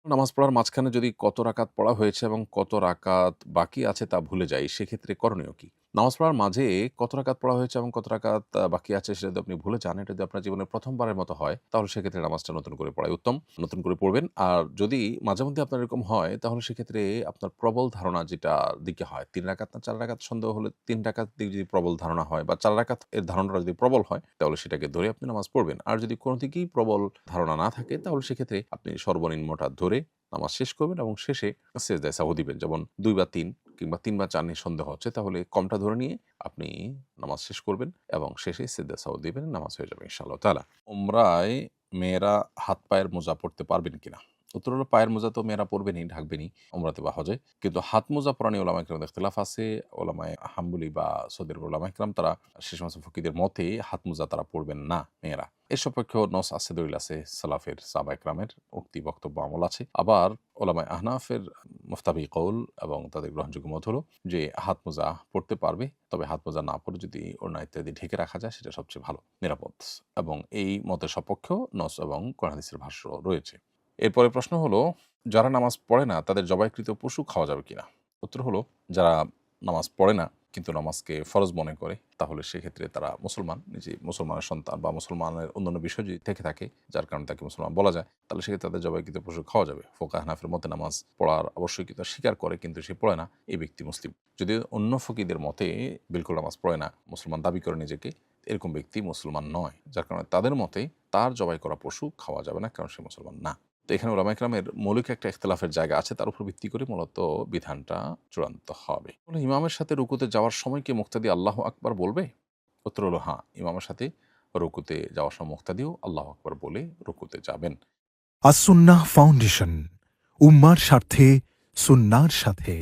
নামাজ পড়ার মাঝখানে যদি কত রাকাত পড়া হয়েছে এবং কত রাকাত বাকি আছে তা ভুলে যাই, সেক্ষেত্রে করণীয় কি? নামাজ পড়ার মাঝে কত রাকাত পড়া হয়েছে এবং কত রাকাত বাকি আছে সেটা যদি আপনি ভুলে যান, এটা যদি আপনার জীবনের ১ম বারের মতো হয়, তাহলে সেক্ষেত্রে নামাজটা নতুন করে পড়াই উত্তম। নতুন করে পড়বেন। আর যদি মাঝেমধ্যে আপনার এরকম হয়, তাহলে সেক্ষেত্রে আপনার প্রবল ধারণা যেটার দিকে হয়, ৩ রাকাত না ৪ রাকাত সন্দেহ হলে ৩ রাকাত দিকে যদি প্রবল ধারণা হয় বা ৪ রাকাত এর ধারণাটা যদি প্রবল হয়, তাহলে সেটাকে ধরে আপনি নামাজ পড়বেন। আর যদি কোন দিকেই প্রবল ধারণা না থাকে, তাহলে সেক্ষেত্রে আপনি সর্বনিম্নটা ধরে নামাজ শেষ করবেন এবং শেষে সেজদায় সাহু দিবেন। যেমন ২ বা ৩ কিংবা ৩ বা ৪ নিয়ে সন্দেহ হচ্ছে, তাহলে কমটা ধরে নিয়ে আপনি নামাজ শেষ করবেন এবং শেষে সেজদায় সাহু দিবেন। নামাজ হয়ে যাবে ইনশাআল্লাহ তাআলা। উমরায় মেয়েরা হাত পায়ের মোজা পরতে পারবেন কিনা? উত্তর হলো পায়ের মোজা তো মেয়েরা পরবেনই, ঢাকবেনই উমরাতে বা হজে। কিন্তু হাত মোজা পরা নিয়ে ওলামায়ে কেরামদের ইখতিলাফ আছে। ওলামায়ে হাম্বলি বা সৌদি আরবের ওলামায়ে কেরাম তারা সে সমস্ত ফকিহদের মতে হাত মোজা তারা পরবেন না মেয়েরা। এর সপক্ষেও নস আছে, দলিল আছে, সালাফের সাহাবা একরামের উক্তি বক্তব্য আমল আছে। আবার ওলামায়ে আহনাফের মুফতাবি কওল এবং তাদের গ্রহণযোগ্য মত হলো যে হাত মোজা পরতে পারবে। তবে হাত মোজা না পরে যদি ওড়না ইত্যাদি ঢেকে রাখা যায় সেটা সবচেয়ে ভালো, নিরাপদ। এবং এই মতের সপক্ষেও নস এবং কোরআন হাদিসের ভাষ্য রয়েছে। এরপরে প্রশ্ন হলো, যারা নামাজ পড়ে না তাদের জবাইকৃত পশু খাওয়া যাবে কিনা? উত্তর হলো, যারা নামাজ পড়ে না কিন্তু নামাজকে ফরজ মনে করে, তাহলে সেক্ষেত্রে তারা মুসলমান, নিজে মুসলমানের সন্তান বা মুসলমানের অন্যান্য বিষয় যদি থেকে থাকে যার কারণে তাকে মুসলমান বলা যায়, তাহলে সেক্ষেত্রে তাদের জবাইকৃত পশু খাওয়া যাবে। ফোকাহ হানাফির মতে নামাজ পড়ার আবশ্যকীয়তা স্বীকার করে কিন্তু সে পড়ে না, এই ব্যক্তি মুসলিম। যদি অন্য ফকিদের মতে বিলকুল নামাজ পড়ে না, মুসলমান দাবি করে নিজেকে, এরকম ব্যক্তি মুসলমান নয়, যার কারণে তাদের মতে তার জবাই করা পশু খাওয়া যাবে না, কারণ সে মুসলমান না। তো এখানে ওলামায়ে কেরামের মৌলিক একটা ইখতিলাফের জায়গা আছে, তার উপর ভিত্তি করে মূলত বিধানটা চূড়ান্ত হবে। ইমামের সাথে রুকুতে যাওয়ার সময় কি মুক্তাদি আল্লাহু আকবার বলবে? উত্তর হলো হ্যাঁ, ইমামের সাথে রুকুতে যাওয়ার সময় মুক্তাদিও আল্লাহু আকবার বলে রুকুতে যাবেন। আসুন্নাহ ফাউন্ডেশন, উম্মার স্বার্থে সুন্নাহর সাথে।